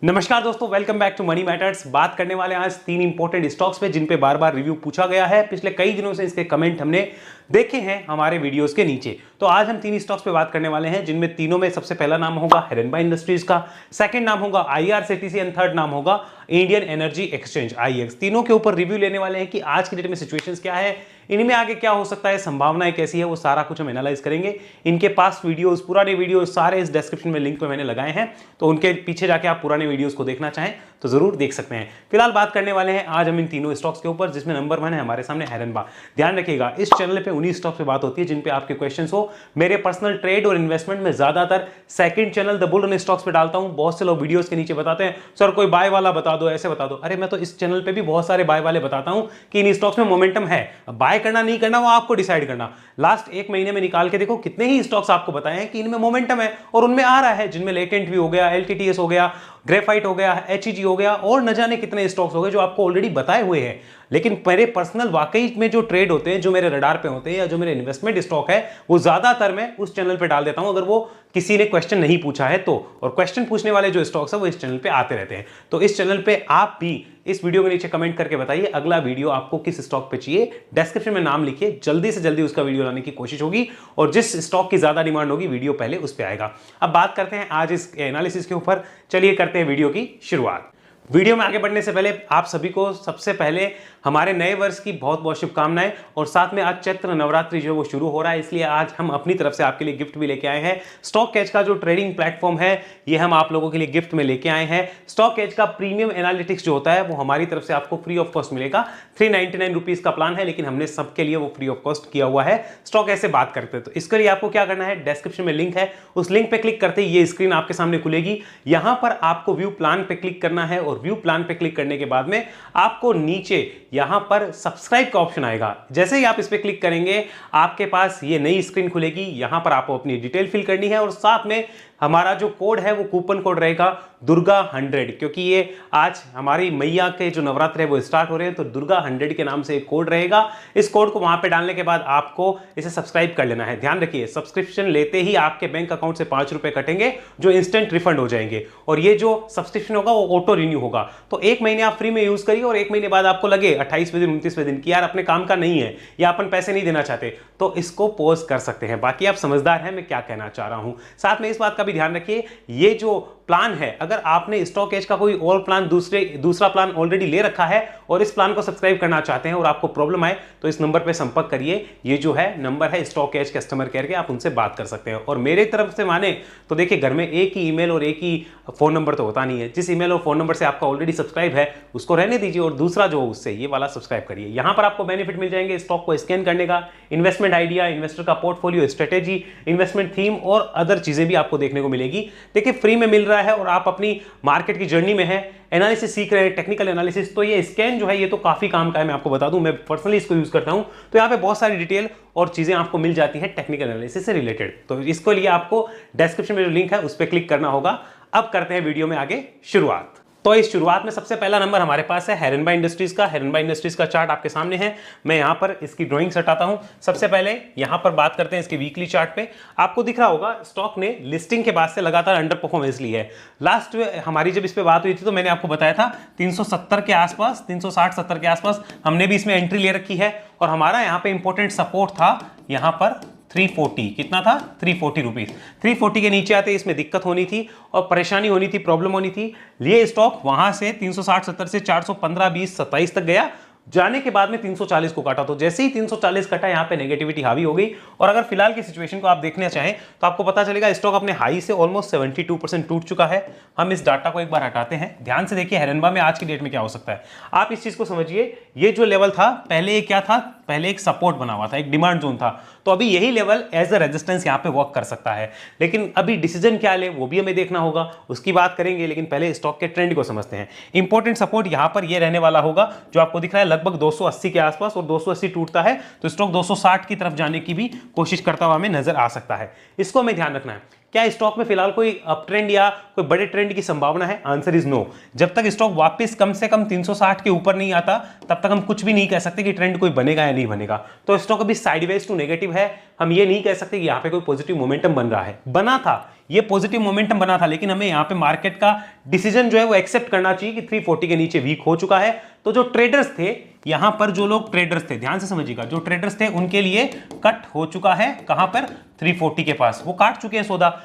नमस्कार दोस्तों, welcome back to Money Matters. बात करने वाले आज तीन इंपॉर्टेंट स्टॉक्स पे जिन पे बार बार रिव्यू पूछा गया है। पिछले कई दिनों से इसके कमेंट हमने देखे हैं हमारे वीडियोस के नीचे। तो आज हम तीन स्टॉक्स पे बात करने वाले हैं जिनमें तीनों में सबसे पहला नाम होगा हिरनबा इंडस्ट्रीज का, सेकंड नाम होगा आईआरसीटीसी एंड थर्ड नाम होगा इंडियन एनर्जी एक्सचेंज आईएक्स। तीनों के ऊपर रिव्यू लेने वाले हैं कि आज की डेट में सिचुएशंस क्या है, इनमें आगे क्या हो सकता है, संभावनाएं कैसी है, वो सारा कुछ हम एनालाइज करेंगे। इनके पास वीडियोस, पुराने वीडियोस सारे इस डिस्क्रिप्शन में लिंक पे मैंने लगाए हैं, तो उनके पीछे जाके आप पुराने वीडियोस को देखना चाहें तो जरूर देख सकते हैं। फिलहाल बात करने वाले हैं आज हम इन तीनों स्टॉक्स के ऊपर, जिसमें नंबर 1 है हमारे सामने हिरनबा। ध्यान रखिएगा, इस चैनल पे उन्हीं स्टॉक्स पे बात होती है जिन पे आपके क्वेश्चंस हो। मेरे पर्सनल ट्रेड और इन्वेस्टमेंट में ज्यादातर second channel the bull run stocks पे डालता हूं। बहुत से लोग वीडियोस के नीचे बताते हैं सर कोई बाय वाला बता दो, ऐसे बता दो। अरे मैं तो इस चैनल पे भी बहुत सारे बाय वाले बताता हूं कि इन स्टॉक्स में मोमेंटम है। बाय करना नहीं करना वो आपको डिसाइड करना। लास्ट एक महीने में निकाल के देखो कितने ही स्टॉक्स आपको बताए हैं कि इनमें मोमेंटम है और उनमें आ रहा है, जिनमें लेटेंट भी हो गया, एलटीटीएस हो गया, ग्रेफाइट हो गया, एचईजी हो गया और न जाने कितने स्टॉक्स हो गए जो आपको ऑलरेडी बताए हुए हैं। लेकिन मेरे पर्सनल वाकई में जो ट्रेड होते हैं, जो मेरे रडार पे होते हैं या जो मेरे इन्वेस्टमेंट स्टॉक है, वो ज्यादातर मैं उस चैनल पे डाल देता हूं अगर वो किसी ने क्वेश्चन नहीं पूछा है तो। और क्वेश्चन पूछने वाले जो स्टॉक्स है वो इस चैनल पे आते रहते हैं। तो इस चैनल पे आप भी इस वीडियो के नीचे कमेंट करके बताइए अगला वीडियो आपको किस स्टॉक पे चाहिए। डिस्क्रिप्शन में नाम लिखिए, जल्दी से जल्दी उसका वीडियो लाने की कोशिश होगी और जिस स्टॉक की ज्यादा डिमांड होगी वीडियो पहले उस पे आएगा। अब बात करते हैं आज इस एनालिसिस के ऊपर। चलिए करते हैं वीडियो की शुरुआत। वीडियो में आगे बढ़ने से पहले आप सभी को सबसे पहले हमारे नए वर्ष की बहुत बहुत शुभकामनाएं। और साथ में आज चैत्र नवरात्रि जो वो शुरू हो रहा है, इसलिए आज हम अपनी तरफ से आपके लिए गिफ्ट भी लेके आए हैं। स्टॉक एज का जो ट्रेडिंग प्लेटफॉर्म है ये हम आप लोगों के लिए गिफ्ट में लेके आए हैं। स्टॉक एज का प्रीमियम एनालिटिक्स जो होता है वो हमारी तरफ से आपको फ्री ऑफ कॉस्ट मिलेगा। 399 रुपीज का प्लान है, लेकिन हमने सबके लिए वो फ्री ऑफ कॉस्ट किया हुआ है। स्टॉक एज से बात करते हैं तो इसके लिए आपको क्या करना है, डिस्क्रिप्शन में लिंक है, उस लिंक पे क्लिक करते ही ये स्क्रीन आपके सामने खुलेगी। यहां पर आपको व्यू प्लान पे क्लिक करना है और व्यू प्लान पे क्लिक करने के बाद में आपको नीचे यहां पर सब्सक्राइब का ऑप्शन आएगा। जैसे ही आप इस पे क्लिक करेंगे आपके पास ये नई स्क्रीन खुलेगी। यहां पर आपको अपनी डिटेल फिल करनी है और साथ में हमारा जो कोड है वो कूपन कोड रहेगा दुर्गा 100, क्योंकि ये आज हमारी मैया के जो नवरात्र है वो स्टार्ट हो रहे हैं, तो दुर्गा 100 के नाम से एक कोड रहेगा। इस कोड को वहां पे डालने के बाद आपको इसे सब्सक्राइब कर लेना है। ध्यान रखिए, सब्सक्रिप्शन लेते ही आपके बैंक अकाउंट से 5 रुपए कटेंगे जो इंस्टेंट रिफंड हो जाएंगे और ये जो सब्सक्रिप्शन होगा वो ऑटो रिन्यू होगा। तो 1 महीने आप फ्री में यूज करिए और 1 महीने बाद आपको लगे 28वें दिन 29वें दिन कि यार अपने काम का नहीं है या अपन पैसे नहीं देना चाहते, तो इसको पॉज कर सकते हैं। बाकी आप समझदार हैं मैं क्या कहना चाह रहा हूं। साथ में इस बात का भी ध्यान रखिए, ये जो प्लान है, अगर आपने स्टॉक एज का कोई और प्लान दूसरा प्लान ऑलरेडी ले रखा है और इस प्लान को सब्सक्राइब करना चाहते हैं और आपको प्रॉब्लम आए तो इस नंबर पे संपर्क करिए। ये जो है नंबर है स्टॉक एज कस्टमर केयर के, आप उनसे बात कर सकते हैं। और मेरे तरफ से माने तो देखिए, घर में एक ही ईमेल और एक ही फोन नंबर तो होता नहीं है। जिस ईमेल और फोन नंबर से आपका ऑलरेडी सब्सक्राइब है उसको रहने दीजिए और दूसरा जो उससे ये वाला सब्सक्राइब करिए। यहां पर आपको बेनिफिट मिल जाएंगे स्टॉक को स्कैन करने का, इन्वेस्टमेंट आइडिया, इन्वेस्टर का पोर्टफोलियो स्ट्रेटेजी, इन्वेस्टमेंट थीम और अदर चीजें भी आपको देखने को मिलेगी। देखिए फ्री में मिल रहा है और आप अपनी मार्केट की जर्नी में है, एनालिसिस सीख रहे हैं, टेक्निकल एनालिसिस, तो ये स्कैन जो है ये तो काफी काम का है। मैं आपको बता दूं, मैं पर्सनली इसको यूज करता हूं, तो यहाँ पे बहुत सारी डिटेल और चीजें आपको मिल जाती हैं टेक्निकल एनालिसिस से रिलेटेड। तो इसके लिए आपको डिस्क्रिप्शन में जो लिंक है उस पर क्लिक करना होगा। अब करते हैं वीडियो में आगे शुरुआत। तो इस शुरुआत में सबसे पहला नंबर हमारे पास है हिरनबा इंडस्ट्रीज का। हिरनबा इंडस्ट्रीज का चार्ट आपके सामने है, मैं यहां पर इसकी ड्राइंग हटाता हूं। सबसे पहले यहां पर बात करते हैं इसके वीकली चार्ट पे। आपको दिख रहा होगा स्टॉक ने लिस्टिंग के बाद से लगातार अंडर परफॉर्मेंस ली है। लास्ट हमारी जब इस पे बात हुई थी तो मैंने आपको बताया था 370 के आसपास, 360-70 के आसपास हमने भी इसमें एंट्री ले रखी है और हमारा यहाँ पे इंपॉर्टेंट सपोर्ट था यहां पर 340। कितना था? 340 रुपीज। 340 के नीचे आते इसमें दिक्कत होनी थी और परेशानी होनी थी, प्रॉब्लम होनी थी। ये स्टॉक वहां से 360-70 से 415-20-27 तक गया, जाने के बाद में 340 को काटा। तो जैसे ही 340 कटा यहाँ पे नेगेटिविटी हावी हो गई। और अगर फिलहाल की सिचुएशन को आप देखना चाहें तो आपको पता चलेगा स्टॉक अपने हाई से ऑलमोस्ट 72% टूट चुका है। हम इस डाटा को एक बार हटाते हैं, ध्यान से देखिए हिरनबा में आज की डेट में क्या हो सकता है। आप इस चीज को समझिए, ये जो लेवल था पहले क्या था, पहले एक सपोर्ट बना हुआ था, एक डिमांड जोन था, तो अभी यही लेवल एज अ रेजिस्टेंस यहाँ पे वर्क कर सकता है। लेकिन अभी डिसीजन क्या ले वो भी हमें देखना होगा, उसकी बात करेंगे, लेकिन पहले स्टॉक के ट्रेंड को समझते हैं। इंपॉर्टेंट सपोर्ट यहाँ पर ये रहने वाला होगा जो आपको दिख रहा है लगभग 280 के आसपास, और 280 टूटता है तो स्टॉक 260 की तरफ जाने की भी कोशिश करता हुआ हमें नजर आ सकता है। इसको हमें ध्यान रखना है। क्या स्टॉक में फिलहाल कोई अप ट्रेंड या कोई बड़े ट्रेंड की संभावना है? Answer is no. जब तक स्टॉक वापस कम से कम 360 के ऊपर नहीं आता तब तक हम कुछ भी नहीं कह सकते कि ट्रेंड कोई बनेगा या नहीं बनेगा। तो स्टॉक अभी साइडवेज टू नेगेटिव है, हम ये नहीं कह सकते कि यहाँ पे कोई पॉजिटिव मोमेंटम बन रहा है। बना था, ये पॉजिटिव मोमेंटम बना था, लेकिन हमें यहाँ पे मार्केट का डिसीजन जो है वो एक्सेप्ट करना चाहिए कि 340 के नीचे वीक हो चुका है। तो जो ट्रेडर्स थे यहां पर, जो लोग ट्रेडर्स थे, ध्यान से समझिएगा, जो ट्रेडर्स थे उनके लिए कट हो चुका है, कहां पर, 340 के पास, वो काट चुके हैं सौदा।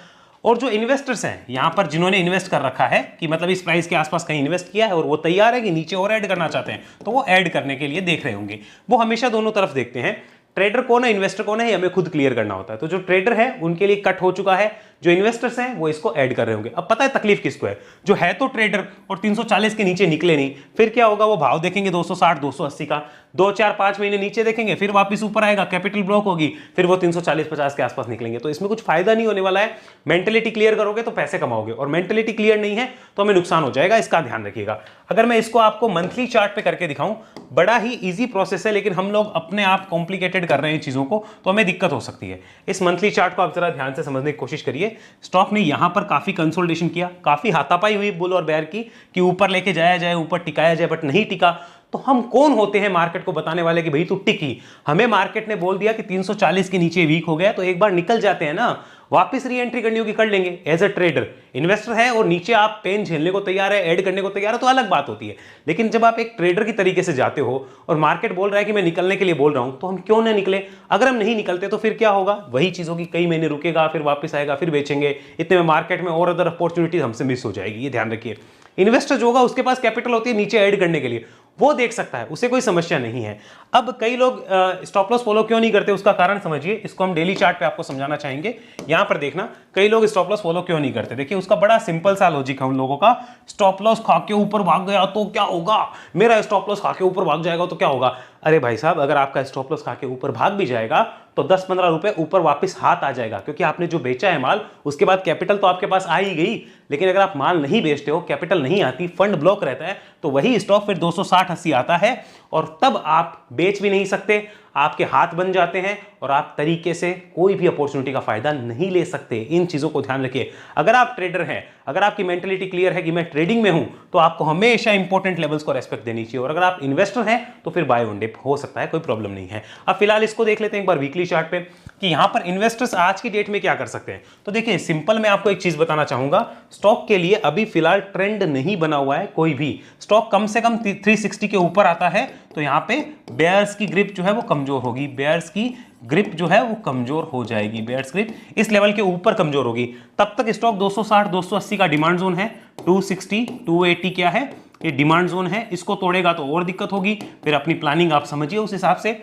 और जो इन्वेस्टर्स हैं यहां पर, जिन्होंने इन्वेस्ट कर रखा है कि मतलब इस प्राइस के आसपास कहीं इन्वेस्ट किया है और वो तैयार है कि नीचे और ऐड करना चाहते हैं, तो वो ऐड करने के लिए देख रहे होंगे। वो हमेशा दोनों तरफ देखते हैं, ट्रेडर कौन है, इन्वेस्टर कौन है, हमें खुद क्लियर करना होता है। तो जो ट्रेडर है उनके लिए कट हो चुका है, जो इन्वेस्टर्स हैं वो इसको ऐड कर रहे होंगे। अब पता है तकलीफ किसको है, जो है तो ट्रेडर और 340 के नीचे निकले नहीं, फिर क्या होगा, वो भाव देखेंगे 260 280 का, 2 4 5 महीने नीचे देखेंगे, फिर वापस ऊपर आएगा, कैपिटल ब्लॉक होगी, फिर वो 340 50 के आसपास निकलेंगे। तो इसमें कुछ फायदा नहीं होने वाला है। मेंटेलिटी क्लियर करोगे तो पैसे कमाओगे, और मेंटेलिटी क्लियर नहीं है तो हमें नुकसान हो जाएगा, इसका ध्यान रखिएगा। अगर मैं इसको आपको मंथली चार्ट पे करके दिखाऊं, बड़ा ही इजी प्रोसेस है, लेकिन हम लोग अपने आप कॉम्प्लिकेटेड कर रहे हैं चीजों को, तो हमें दिक्कत हो सकती है। इस मंथली चार्ट को आप जरा ध्यान से समझने की कोशिश करिए। स्टॉक ने यहां पर काफी कंसोलिडेशन किया, काफी हाथापाई हुई बुल और बेयर की कि ऊपर लेके जाया जाए, ऊपर टिकाया जाए, बट नहीं टिका। तो हम कौन होते हैं मार्केट को बताने वाले कि भाई तू टिकी? हमें मार्केट ने बोल दिया कि 340 के नीचे वीक हो गया, तो एक बार निकल जाते हैं ना, वापस री एंट्री करनी होगी, कर लेंगे। एज अ ट्रेडर, इन्वेस्टर है और नीचे आप पेन झेलने को तैयार है, ऐड करने को तैयार है, तो अलग बात होती है। लेकिन जब आप एक ट्रेडर की तरीके से जाते हो और मार्केट बोल रहा है कि मैं निकलने के लिए बोल रहा हूं, तो हम क्यों ना निकले? अगर हम नहीं निकलते तो फिर क्या होगा, वही चीज होगी, कई महीने रुकेगा, फिर वापस आएगा, फिर बेचेंगे, इतने में मार्केट में और अदर अपॉर्चुनिटी हमसे मिस हो जाएगी। ये ध्यान रखिए। इन्वेस्टर जो होगा उसके पास कैपिटल होती है नीचे ऐड करने के लिए, वो देख सकता है, उसे कोई समस्या नहीं है। अब कई लोग स्टॉप लॉस फॉलो क्यों नहीं करते, उसका कारण समझिए, इसको हम डेली चार्ट पे आपको समझाना चाहेंगे। यहां पर देखना, कई लोग स्टॉप लॉस फॉलो क्यों नहीं करते। देखिए उसका बड़ा सिंपल सा लॉजिक है उन लोगों का। स्टॉप लॉस खा के ऊपर भाग गया तो क्या होगा, मेरा स्टॉप लॉस खा के ऊपर भाग जाएगा तो क्या होगा। अरे भाई साहब, अगर आपका स्टॉप लॉस खा के ऊपर भाग भी जाएगा तो 10-15 रुपए ऊपर वापस हाथ आ जाएगा, क्योंकि आपने जो बेचा है माल, उसके बाद कैपिटल तो आपके पास आ ही गई। लेकिन अगर आप माल नहीं बेचते हो, कैपिटल नहीं आती, फंड ब्लॉक रहता है, तो वही स्टॉक फिर 260-80 आता है, और तब आप बेच भी नहीं सकते, आपके हाथ बन जाते हैं और आप तरीके से कोई भी अपॉर्चुनिटी का फायदा नहीं ले सकते। इन चीजों को ध्यान रखिए। अगर आप ट्रेडर हैं, अगर आपकी मेंटेलिटी क्लियर है कि मैं ट्रेडिंग में हूं, तो आपको हमेशा इंपॉर्टेंट लेवल्स को रेस्पेक्ट देनी चाहिए। और अगर आप इन्वेस्टर हैं तो फिर बाय ऑन डिप हो सकता है, कोई प्रॉब्लम नहीं है। अब फिलहाल इसको देख लेते हैं एक बार वीकली चार्ट पे कि यहां पर इन्वेस्टर्स आज की डेट में क्या कर सकते हैं। तो देखिए सिंपल, मैं आपको एक चीज बताना चाहूंगा, स्टॉक के लिए अभी फिलहाल ट्रेंड नहीं बना हुआ है कोई भी। स्टॉक कम से कम 360 के ऊपर आता है तो यहां पे बेयर्स की ग्रिप जो है वो कमजोर होगी, बेयर्स की ग्रिप जो है वो कमजोर हो जाएगी, बेयर्स ग्रिप इस लेवल के ऊपर कमजोर होगी। तब तक स्टॉक 260 280 का डिमांड जोन है, 260 280 क्या है, ये डिमांड जोन है। इसको तोड़ेगा तो और दिक्कत होगी। फिर अपनी प्लानिंग आप समझिए उस हिसाब से।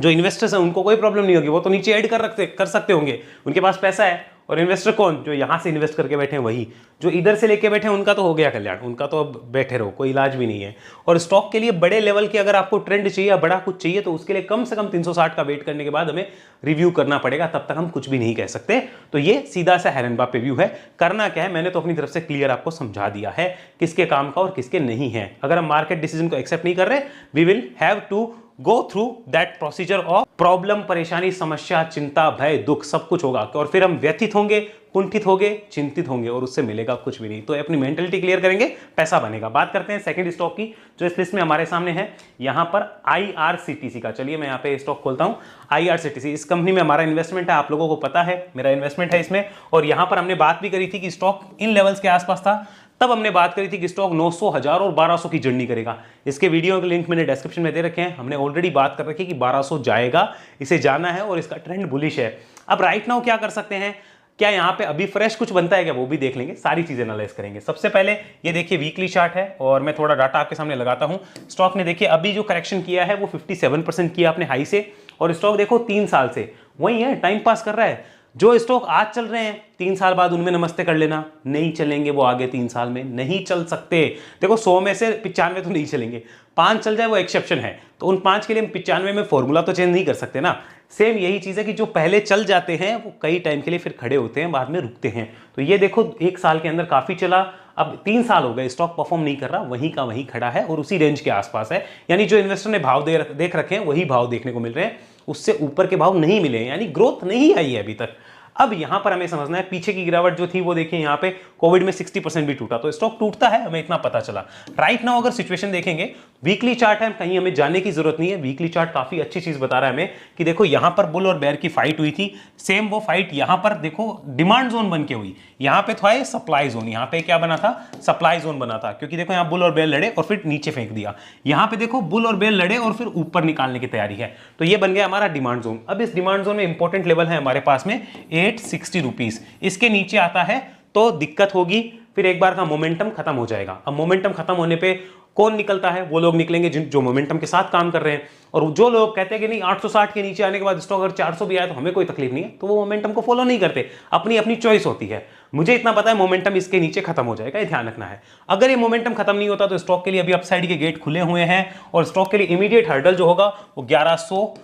जो इन्वेस्टर्स हैं उनको कोई प्रॉब्लम नहीं होगी, वो तो नीचे ऐड कर सकते होंगे, उनके पास पैसा है। और इन्वेस्टर कौन, जो यहां से इन्वेस्ट करके बैठे हैं वही, जो इधर से लेके बैठे हैं उनका तो हो गया कल्याण, उनका तो अब बैठे रहो, कोई इलाज भी नहीं है। और स्टॉक के लिए बड़े लेवल की अगर आपको ट्रेंड चाहिए या बड़ा कुछ चाहिए, तो उसके लिए कम से कम 360 का वेट करने के बाद हमें रिव्यू करना पड़ेगा, तब तक हम कुछ भी नहीं कह सकते। तो ये सीधा सा हैरनबा पे व्यू है। करना क्या है, मैंने तो अपनी तरफ से क्लियर आपको समझा दिया है किसके काम का और किसके नहीं है। अगर हम मार्केट डिसीजन को एक्सेप्ट नहीं कर रहे, we will have to go through that procedure of problem, परेशानी, समस्या, चिंता, भय, दुख, सब कुछ होगा, और फिर हम व्यथित होंगे, कुंठित होंगे, चिंतित होंगे, और उससे मिलेगा कुछ भी नहीं। तो अपनी मेंटलिटी क्लियर करेंगे, पैसा बनेगा। बात करते हैं सेकंड स्टॉक की, जो इस लिस्ट में हमारे सामने है, यहां पर IRCTC का। चलिए मैं यहां पे स्टॉक खोलता हूं, IRCTC। इस कंपनी में हमारा इन्वेस्टमेंट है, आप लोगों को पता है मेरा इन्वेस्टमेंट है इसमें। और यहां पर हमने बात भी करी थी कि स्टॉक इन लेवल्स के आसपास था, तब हमने बात करी थी कि स्टॉक 900, 1000 और 1200 की जर्नी करेगा। इसके वीडियो के लिंक मैंने डिस्क्रिप्शन में दे रखे हैं। हमने ऑलरेडी बात कर रखी है कि 1200 जाएगा, इसे जाना है और इसका ट्रेंड बुलिश है। अब राइट नाउ क्या कर सकते हैं, क्या यहाँ पे अभी फ्रेश कुछ बनता है क्या, वो भी देख लेंगे, सारी चीजें एनालाइज करेंगे। सबसे पहले ये देखिए वीकली चार्ट है, और मैं थोड़ा डाटा आपके सामने लगाता हूं। स्टॉक ने देखिए अभी जो करेक्शन किया है वो 57% किया अपने हाई से, और स्टॉक देखो 3 साल से वही है, टाइम पास कर रहा है। जो स्टॉक आज चल रहे हैं 3 साल बाद उनमें नमस्ते कर लेना, नहीं चलेंगे वो आगे 3 साल में, नहीं चल सकते। देखो 100 में से 95 तो नहीं चलेंगे, 5 चल जाए वो एक्सेप्शन है। तो उन 5 के लिए हम 95 में फॉर्मूला तो चेंज नहीं कर सकते ना। सेम यही चीज है कि जो पहले चल जाते हैं वो कई टाइम के लिए फिर खड़े होते हैं, बाद में रुकते हैं। तो ये देखो 1 साल के अंदर काफी चला, अब 3 साल हो गए स्टॉक परफॉर्म नहीं कर रहा, वहीं का वहीं खड़ा है और उसी रेंज के आसपास है। यानी जो इन्वेस्टर ने भाव देख रखे हैं वही भाव देखने को मिल रहे हैं, उससे ऊपर के भाव नहीं मिले, यानी ग्रोथ नहीं आई है अभी तक। अब यहां पर हमें समझना है पीछे की गिरावट जो थी वो देखिए यहां पे कोविड में 60% भी टूटा, तो स्टॉक टूटता है, हमें इतना पता चला। राइट नाउ अगर सिचुएशन देखेंगे, वीकली चार्ट है, कहीं हमें जाने की जरूरत नहीं है, वीकली चार्ट काफी अच्छी चीज बता रहा है हमें कि देखो यहां पर बुल और बेयर की फाइट हुई थी, सेम वो फाइट यहां पर देखो डिमांड जोन बन के हुई, यहां पे था सप्लाई जोन, यहां पे क्या बना था, सप्लाई जोन बना था, क्योंकि देखो यहां बुल और बेयर लड़े और फिर नीचे फेंक दिया, यहां पे देखो बुल और बेयर लड़े और फिर ऊपर निकालने की तैयारी है, तो ये बन गया हमारा डिमांड जोन। अब इस डिमांड जोन में इंपॉर्टेंट लेवल है हमारे पास में 860 रुपीस, इसके नीचे आता है तो दिक्कत होगी, फिर एक बार का मोमेंटम खत्म हो जाएगा। अब मोमेंटम खत्म होने पे कौन निकलता है, वो लोग निकलेंगे जो मोमेंटम के साथ काम कर रहे हैं, और जो लोग कहते हैं कि नहीं 860 के नीचे आने के बाद स्टॉक अगर 400 भी आए तो हमें कोई तकलीफ नहीं है, तो वो मोमेंटम को फॉलो नहीं करते, अपनी अपनी चॉइस होती है। मुझे इतना पता है मोमेंटम इसके नीचे खत्म हो जाएगा, ये ध्यान रखना है। अगर ये मोमेंटम खत्म नहीं होता तो स्टॉक के लिए अभी अपसाइड के गेट खुले हुए हैं, और स्टॉक के लिए इमीडिएट हर्डल जो होगा वो 1115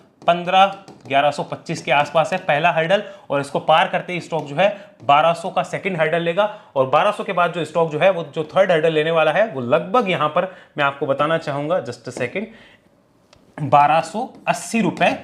1125 के आसपास है पहला हर्डल, और इसको पार करते ही स्टॉक जो है 1200 का सेकंड हर्डल लेगा, और 1200 के बाद जो स्टॉक जो है वो जो थर्ड हर्डल लेने वाला है वो लगभग यहां पर मैं आपको बताना चाहूंगा, जस्ट अ सेकंड, 1280 रुपए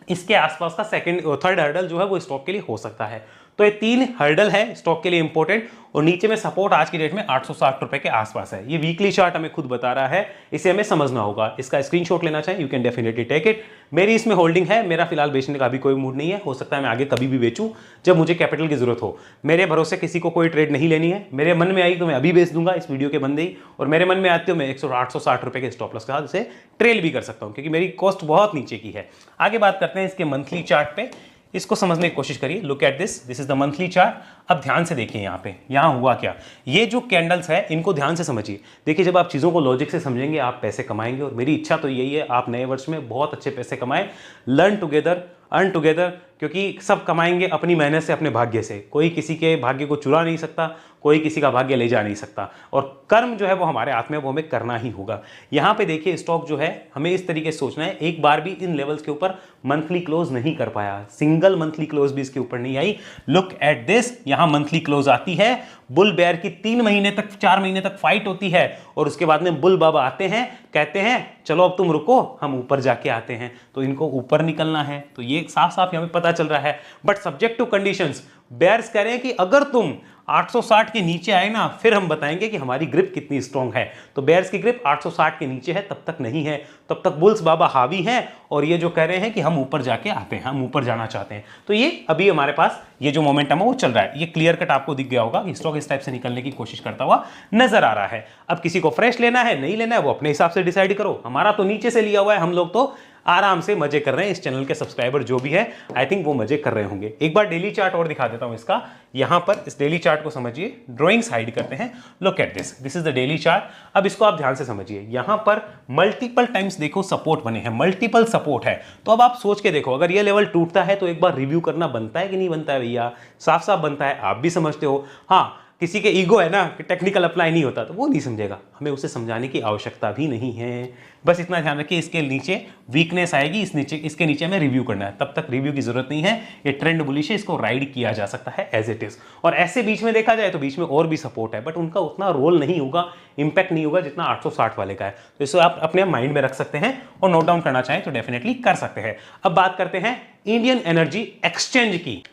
इसके आसपास का सेकंड थर्ड हर्डल जो है वो स्टॉक के लिए हो सकता है। तो ये 3 हर्डल है स्टॉक के लिए इंपॉर्टेंट, और नीचे में सपोर्ट आज की डेट में 860 रुपए के आसपास है। ये वीकली चार्ट हमें खुद बता रहा है, इसे हमें समझना होगा। इसका स्क्रीनशॉट लेना चाहें you can definitely take it. मेरी इसमें होल्डिंग है, मेरा फिलहाल बेचने का अभी कोई मूड नहीं है, हो सकता है मैं आगे कभी भी बेचूं जब मुझे कैपिटल की जरूरत हो। मेरे भरोसे किसी को कोई ट्रेड नहीं लेनी है, मेरे मन में आई तो मैं अभी बेच दूंगा इस वीडियो के बंदे ही, और मेरे मन में आती हो मैं 860 रुपए के स्टॉप लॉस के साथ इसे ट्रेल भी कर सकता हूं, क्योंकि मेरी कॉस्ट बहुत नीचे की है। आगे बात करते हैं इसके मंथली चार्ट पे, इसको समझने की कोशिश करिए। Look at this is the monthly chart. अब ध्यान से देखिए यहाँ पे, यहाँ हुआ क्या, ये जो कैंडल्स है इनको ध्यान से समझिए। देखिए जब आप चीज़ों को लॉजिक से समझेंगे आप पैसे कमाएंगे, और मेरी इच्छा तो यही है आप नए वर्ष में बहुत अच्छे पैसे कमाएं। लर्न टुगेदर, अर्न टुगेदर, क्योंकि सब कमाएंगे अपनी मेहनत से, अपने भाग्य से। कोई किसी के भाग्य को चुरा नहीं सकता, कोई किसी का भाग्य ले जा नहीं सकता, और कर्म जो है वो हमारे हाथ में, वो हमें करना ही होगा। यहाँ पे देखिए स्टॉक जो है हमें इस तरीके से सोचना है, एक बार भी इन लेवल्स के ऊपर मंथली क्लोज नहीं कर पाया, सिंगल मंथली क्लोज भी इसके ऊपर नहीं आई। लुक एट दिस, यहाँ मंथली क्लोज आती है, बुल बेयर की 3 महीने तक 4 महीने तक फाइट होती है, और उसके बाद में बुल बाबा आते हैं, कहते हैं चलो अब तुम रुको, हम ऊपर जाके आते हैं, तो इनको ऊपर निकलना है। तो ये साफ साफ हमें पता चल रहा है, but subject to conditions. Bears कह रहे हैं कि अगर तुम 860 के नीचे आए ना, फिर हम बताएंगे कि हमारी ग्रिप कितनी स्ट्रॉन्ग है। तो बेयर्स की ग्रिप 860 के नीचे है, तब तक नहीं है, तब तक बुल्स बाबा हावी हैं, और ये जो कह रहे हैं कि हम ऊपर जाके आते हैं, हम ऊपर जाना चाहते हैं। तो ये अभी हमारे पास ये जो मोमेंटम है वो चल रहा है, ये क्लियर कट आपको दिख गया होगा कि स्टॉक इस टाइप से निकलने की कोशिश करता हुआ नजर आ रहा है। अब किसी को फ्रेश लेना है नहीं लेना है वो अपने हिसाब से डिसाइड करो, हमारा तो नीचे से लिया हुआ है, हम लोग तो आराम से मजे कर रहे हैं। इस चैनल के सब्सक्राइबर जो भी है आई थिंक वो मजे कर रहे होंगे। एक बार डेली चार्ट और दिखा देता हूं इसका, यहां पर इस डेली चार्ट को समझिए, ड्राइंग्स हाइड करते हैं। Look at this is the daily chart. अब इसको आप ध्यान से समझिए, यहां पर मल्टीपल टाइम्स देखो सपोर्ट बने हैं, मल्टीपल सपोर्ट है। तो अब आप सोच के देखो, अगर ये लेवल टूटता है तो एक बार रिव्यू करना बनता है कि नहीं बनता है भैया, साफ साफ बनता है, आप भी समझते हो। हाँ, किसी के ईगो है ना कि टेक्निकल अप्लाई नहीं होता, तो वो नहीं समझेगा, हमें उसे समझाने की आवश्यकता भी नहीं है। बस इतना ध्यान रखिए, इसके नीचे वीकनेस आएगी, इसके नीचे हमें रिव्यू करना है, तब तक रिव्यू की जरूरत नहीं है। ये ट्रेंड बुलिश है, इसको राइड किया जा सकता है एज इट इज। और ऐसे बीच में देखा जाए तो बीच में और भी सपोर्ट है, बट उनका उतना रोल नहीं होगा, इंपैक्ट नहीं होगा जितना 860 वाले का है। तो इसे आप अपने माइंड में रख सकते हैं, और नोट डाउन करना चाहें तो डेफिनेटली कर सकते हैं। अब बात करते हैं इंडियन एनर्जी एक्सचेंज की।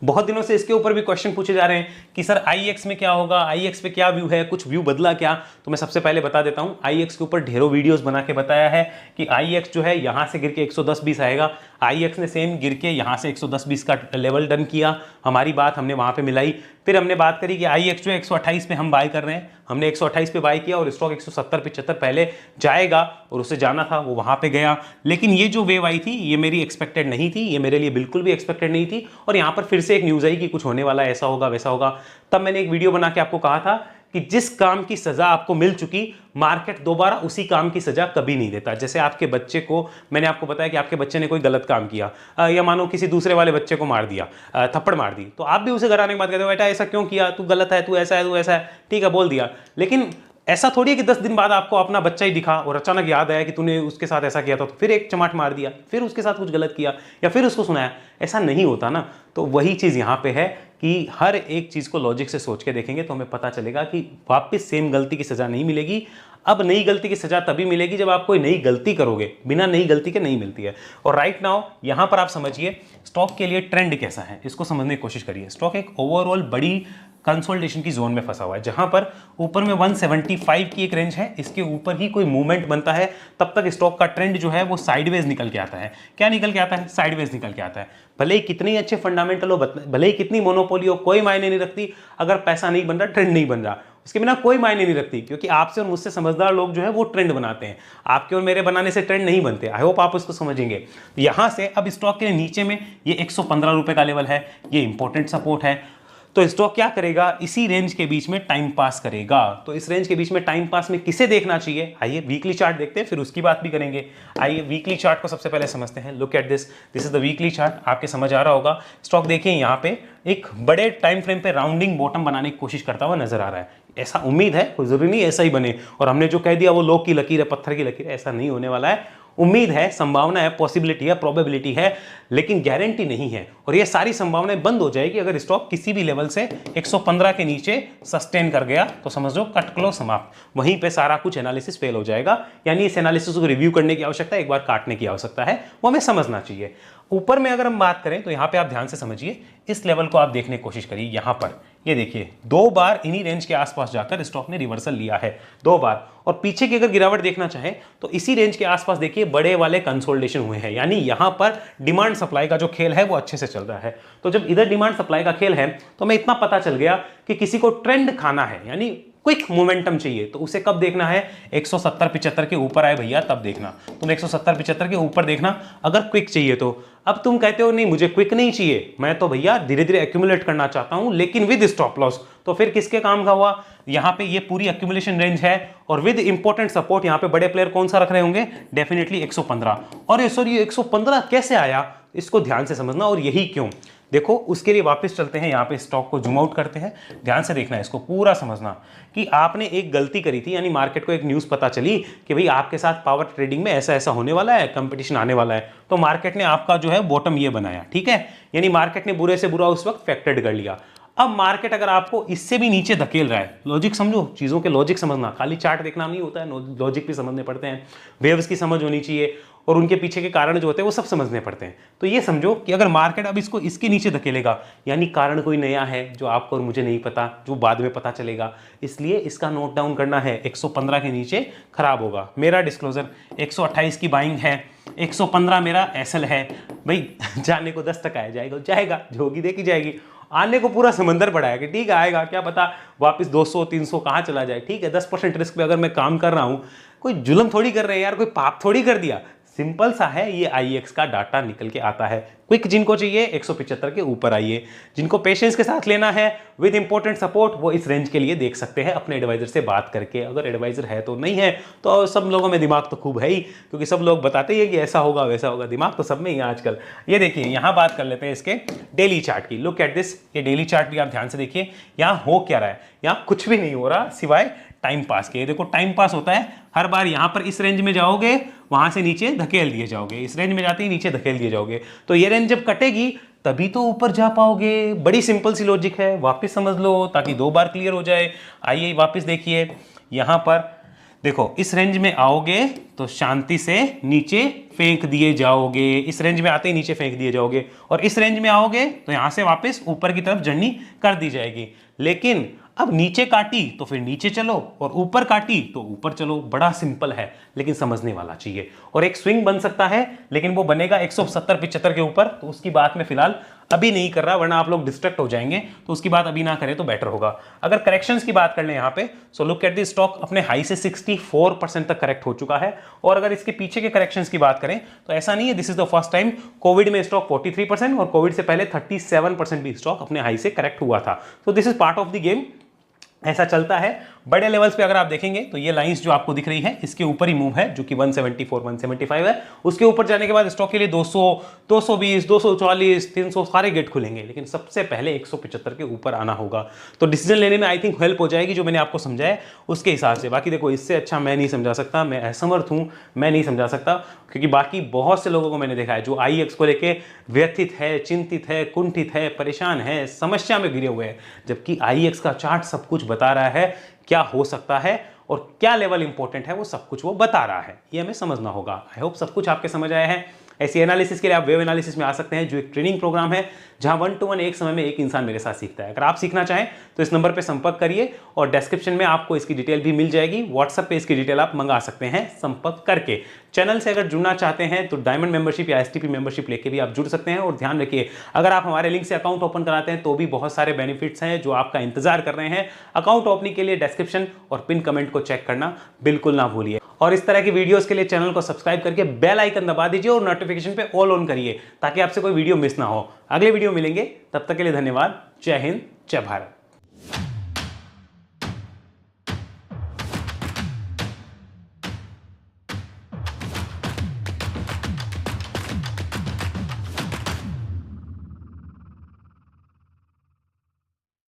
बहुत दिनों से इसके ऊपर भी क्वेश्चन पूछे जा रहे हैं कि सर आईएक्स में क्या होगा, आईएक्स पे क्या व्यू है, कुछ व्यू बदला क्या। तो मैं सबसे पहले बता देता हूं, आईएक्स के ऊपर ढेरों वीडियोस बना के बताया है कि आईएक्स जो है यहां से गिर के 110-20 आएगा। आईएक्स ने सेम गिर के यहां से 110-20 का लेवल डन किया, हमारी बात हमने वहां पे मिलाई। फिर हमने बात करी कि आईएक्स जो 128 पे हम बाय कर रहे हैं, हमने 128 पे बाय किया, और स्टॉक 170-75 पहले जाएगा, और उसे जाना था वो वहां पे गया। लेकिन ये जो वेव आई थी ये मेरी एक्सपेक्टेड नहीं थी, ये मेरे लिए बिल्कुल भी एक्सपेक्टेड नहीं थी। और यहां पर फिर से एक न्यूज आई कि कुछ होने वाला, ऐसा होगा वैसा होगा। तब मैंने एक वीडियो बना के आपको कहा था कि जिस काम की सजा आपको मिल चुकी, मार्केट दोबारा उसी काम की सजा कभी नहीं देता। जैसे आपके बच्चे को, मैंने आपको बताया कि आपके बच्चे ने कोई गलत काम किया, या मानो किसी दूसरे वाले बच्चे को मार दिया, थप्पड़ मार दी, तो आप भी उसे घर आने के बाद कहते हो बेटा ऐसा क्यों किया, तू गलत है, तू ऐसा है, तू ऐसा है, ठीक है बोल दिया। लेकिन ऐसा थोड़ी है कि 10 दिन बाद आपको अपना बच्चा ही दिखा और अचानक याद आया कि तूने उसके साथ ऐसा किया था, तो फिर एक चमाट मार दिया, फिर उसके साथ कुछ गलत किया, या फिर उसको सुनाया। ऐसा नहीं होता ना। तो वही चीज़ यहाँ पे है कि हर एक चीज़ को लॉजिक से सोच के देखेंगे तो हमें पता चलेगा कि वापस सेम गलती की सज़ा नहीं मिलेगी। अब नई गलती की सज़ा तभी मिलेगी जब आप कोई नई गलती करोगे, बिना नई गलती के नहीं मिलती है। और राइट नाउ यहाँ पर आप समझिए स्टॉक के लिए ट्रेंड कैसा है, इसको समझने की कोशिश करिए। स्टॉक एक ओवरऑल बड़ी कंसोलिडेशन की जोन में फंसा हुआ है, जहां पर ऊपर में 175 की एक रेंज है, इसके ऊपर ही कोई मूवमेंट बनता है तब तक स्टॉक का ट्रेंड जो है वो साइडवेज निकल के आता है। क्या निकल के आता है? साइडवेज निकल के आता है। भले ही कितनी अच्छे फंडामेंटल हो, भले ही कितनी मोनोपोली हो, कोई मायने नहीं रखती। अगर पैसा नहीं बन रहा, ट्रेंड नहीं बन रहा, उसके बिना कोई मायने नहीं रखती, क्योंकि आपसे और मुझसे समझदार लोग जो है वो ट्रेंड बनाते हैं। आपके और मेरे बनाने से ट्रेंड नहीं बनते। आई होप आप उसको समझेंगे। यहां से अब स्टॉक के नीचे में ये 115 रुपए का लेवल है, ये इंपॉर्टेंट सपोर्ट है। तो स्टॉक क्या करेगा? इसी रेंज के बीच में टाइम पास करेगा। तो इस रेंज के बीच में टाइम पास में किसे देखना चाहिए? आइए वीकली चार्ट देखते हैं, फिर उसकी बात भी करेंगे। आइए वीकली चार्ट को सबसे पहले समझते हैं। Look at this is the weekly chart. आपके समझ आ रहा होगा। स्टॉक देखिए यहाँ पे एक बड़े टाइम फ्रेम पे राउंडिंग बॉटम बनाने की कोशिश करता हुआ नजर आ रहा है। ऐसा उम्मीद है, कोई जरूरी नहीं ऐसा ही बने, और हमने जो कह दिया वो लोग की लकीर है, पत्थर की लकीर है, ऐसा नहीं होने वाला है। उम्मीद है, संभावना है, पॉसिबिलिटी है, प्रोबेबिलिटी है, लेकिन गारंटी नहीं है। और ये सारी संभावनाएं बंद हो जाएगी अगर स्टॉक किसी भी लेवल से 115 के नीचे सस्टेन कर गया, तो समझ लो कट क्लोज समाप्त। वहीं पे सारा कुछ एनालिसिस फेल हो जाएगा। यानी इस एनालिसिस को रिव्यू करने की आवश्यकता है, एक बार काटने की आवश्यकता है, वो हमें समझना चाहिए। ऊपर में अगर हम बात करें तो यहां पे आप ध्यान से समझिए, इस लेवल को आप देखने की कोशिश करिए। यहां पर ये देखिए 2 बार इन्हीं रेंज के आसपास जाकर स्टॉक ने रिवर्सल लिया है, 2 बार। और पीछे की अगर गिरावट देखना चाहें तो इसी रेंज के आसपास देखिए बड़े वाले कंसोलिडेशन हुए हैं। यानी यहां पर डिमांड सप्लाई का जो खेल है वो अच्छे से चल रहा है। तो जब इधर डिमांड सप्लाई का खेल है तो हमें इतना पता चल गया कि किसी को ट्रेंड खाना है, यानी क्विक मोमेंटम चाहिए, तो उसे कब देखना है? 170-75 के ऊपर आए भैया तब देखना। तुम 170-75 के ऊपर देखना अगर क्विक चाहिए तो। अब तुम कहते हो नहीं मुझे क्विक नहीं चाहिए, मैं तो भैया धीरे धीरे एक्यूमुलेट करना चाहता हूं, लेकिन विद स्टॉप लॉस। तो फिर किसके काम का हुआ? यहां पे ये पूरी एक्यूमुलेशन रेंज है और विद इंपॉर्टेंट सपोर्ट यहां पे बड़े प्लेयर कौन सा रख रहे होंगे? डेफिनेटली 115। और सॉरी 115 कैसे आया, इसको ध्यान से समझना। और यही क्यों, देखो उसके लिए वापस चलते हैं, यहाँ पे स्टॉक को जूम आउट करते हैं, ध्यान से देखना है, इसको पूरा समझना कि आपने एक गलती करी थी। यानी मार्केट को एक न्यूज़ पता चली कि भाई आपके साथ पावर ट्रेडिंग में ऐसा ऐसा होने वाला है, कंपटीशन आने वाला है, तो मार्केट ने आपका जो है बॉटम ये बनाया, ठीक है। यानी मार्केट ने बुरे से बुरा उस वक्त फैक्टर्ड कर लिया। अब मार्केट अगर आपको इससे भी नीचे धकेल रहा है, लॉजिक समझो, चीज़ों के लॉजिक समझना, खाली चार्ट देखना नहीं होता है, लॉजिक भी समझने पड़ते हैं, वेव्स की समझ होनी चाहिए और उनके पीछे के कारण जो होते हैं वो सब समझने पड़ते हैं। तो ये समझो कि अगर मार्केट अब इसको इसके नीचे धकेलेगा, यानी कारण कोई नया है जो आपको और मुझे नहीं पता, जो बाद में पता चलेगा, इसलिए इसका नोट डाउन करना है। 115 के नीचे खराब होगा। मेरा डिस्क्लोजर 128 की बाइंग है, 115 मेरा एसएल है। भाई जाने को 10 टका है, जाएगा जाएगा, जो होगी देखी जाएगी। आने को पूरा समंदर पड़ा है कि ठीक है आएगा, क्या पता वापस 200-300 कहाँ चला जाए, ठीक है। 10% रिस्क पे अगर मैं काम कर रहा हूँ, कोई जुल्म थोड़ी कर रहे हैं यार, कोई पाप थोड़ी कर दिया, सिंपल सा है। ये IEX का डाटा निकल के आता है। क्विक जिनको चाहिए 175 के ऊपर आइए, जिनको पेशेंस के साथ लेना है विद इंपॉर्टेंट सपोर्ट, वो इस रेंज के लिए देख सकते हैं अपने एडवाइजर से बात करके। अगर एडवाइजर है तो, नहीं है तो सब लोगों में दिमाग तो खूब है ही, क्योंकि सब लोग बताते ही है कि ऐसा होगा वैसा होगा, दिमाग तो सब में ही है आजकल। ये देखिए यहाँ बात कर लेते हैं इसके डेली चार्ट की। लुक एट दिस, ये डेली चार्ट भी आप ध्यान से देखिए। यहाँ हो क्या रहा है? यहाँ कुछ भी नहीं हो रहा सिवाय टाइम पास के। देखो टाइम पास होता है हर बार, यहां पर इस रेंज में जाओगे, वहां से नीचे धकेल दिए जाओगे, इस रेंज में जाते ही नीचे धकेल दिए जाओगे। तो ये रेंज जब कटेगी तभी तो ऊपर जा पाओगे। बड़ी सिंपल सी लॉजिक है, वापस समझ लो ताकि 2 बार क्लियर हो जाए। आइए वापस देखिए, यहां पर देखो इस रेंज में आओगे तो शांति से नीचे फेंक दिए जाओगे, इस रेंज में आते ही नीचे फेंक दिए जाओगे, और इस रेंज में आओगे तो यहां से वापस ऊपर की तरफ जर्नी कर दी जाएगी। लेकिन अब नीचे काटी तो फिर नीचे चलो, और ऊपर काटी तो ऊपर चलो। बड़ा सिंपल है, लेकिन समझने वाला चाहिए। और एक स्विंग बन सकता है, लेकिन वो बनेगा 170-75 के ऊपर, तो उसकी बात मैं फिलहाल अभी नहीं कर रहा, वरना आप लोग डिस्ट्रैक्ट हो जाएंगे। तो उसकी बात अभी ना करें तो बेटर होगा। अगर करेक्शंस की बात कर लें यहाँ पे, so look at the stock अपने हाई से 64% तक करेक्ट हो चुका है। और अगर इसके पीछे के करेक्शंस की बात करें तो ऐसा नहीं है this is the first time. Covid में स्टॉक 43% और कोविड से पहले 37% भी स्टॉक अपने हाई से करेक्ट हुआ था। तो this is part of the game. ऐसा चलता है। बड़े लेवल्स पे अगर आप देखेंगे तो ये लाइंस जो आपको दिख रही है इसके ऊपर ही मूव है, जो कि 174 175 है। उसके ऊपर जाने के बाद स्टॉक के लिए 200 220 244 300 सारे गेट खुलेंगे, लेकिन सबसे पहले 175 के ऊपर आना होगा। तो डिसीजन लेने में आई थिंक हेल्प हो जाएगी जो मैंने आपको समझाया उसके हिसाब से। बाकी देखो इससे अच्छा मैं नहीं समझा सकता, मैं असमर्थ हूं, मैं नहीं समझा सकता, क्योंकि बाकी बहुत से लोगों को मैंने देखा है जो IEX को लेके व्यथित है, चिंतित है, कुंठित है, परेशान है, समस्या में घिरे हुए हैं, जबकि IEX का चार्ट सब कुछ बता रहा है क्या हो सकता है और क्या लेवल इंपॉर्टेंट है, वो सब कुछ वो बता रहा है। ये हमें समझना होगा। आई होप सब कुछ आपके समझ आया है। ऐसी एनालिसिस के लिए आप वेव एनालिसिस में आ सकते हैं, जो एक ट्रेनिंग प्रोग्राम है जहां 1 to 1 एक समय में एक इंसान मेरे साथ सीखता है। अगर आप सीखना चाहें तो इस नंबर पे संपर्क करिए और डिस्क्रिप्शन में आपको इसकी डिटेल भी मिल जाएगी। व्हाट्सएप पे इसकी डिटेल आप मंगा सकते हैं संपर्क करके। चैनल से अगर जुड़ना चाहते हैं तो डायमंड मेंबरशिप या STP मेंबरशिप लेके भी आप जुड़ सकते हैं। और ध्यान रखिए, अगर आप हमारे लिंक से अकाउंट ओपन कराते हैं तो भी बहुत सारे बेनिफिट्स हैं जो आपका इंतजार कर रहे हैं। अकाउंट ओपनिंग के लिए डिस्क्रिप्शन और पिन कमेंट को चेक करना बिल्कुल ना भूलिए। और इस तरह की वीडियोस के लिए चैनल को सब्सक्राइब करके बेल आइकन दबा दीजिए और नोटिफिकेशन पे ऑल ऑन करिए, ताकि आपसे कोई वीडियो मिस ना हो। अगले वीडियो मिलेंगे, तब तक के लिए धन्यवाद। जय हिंद, जय भारत।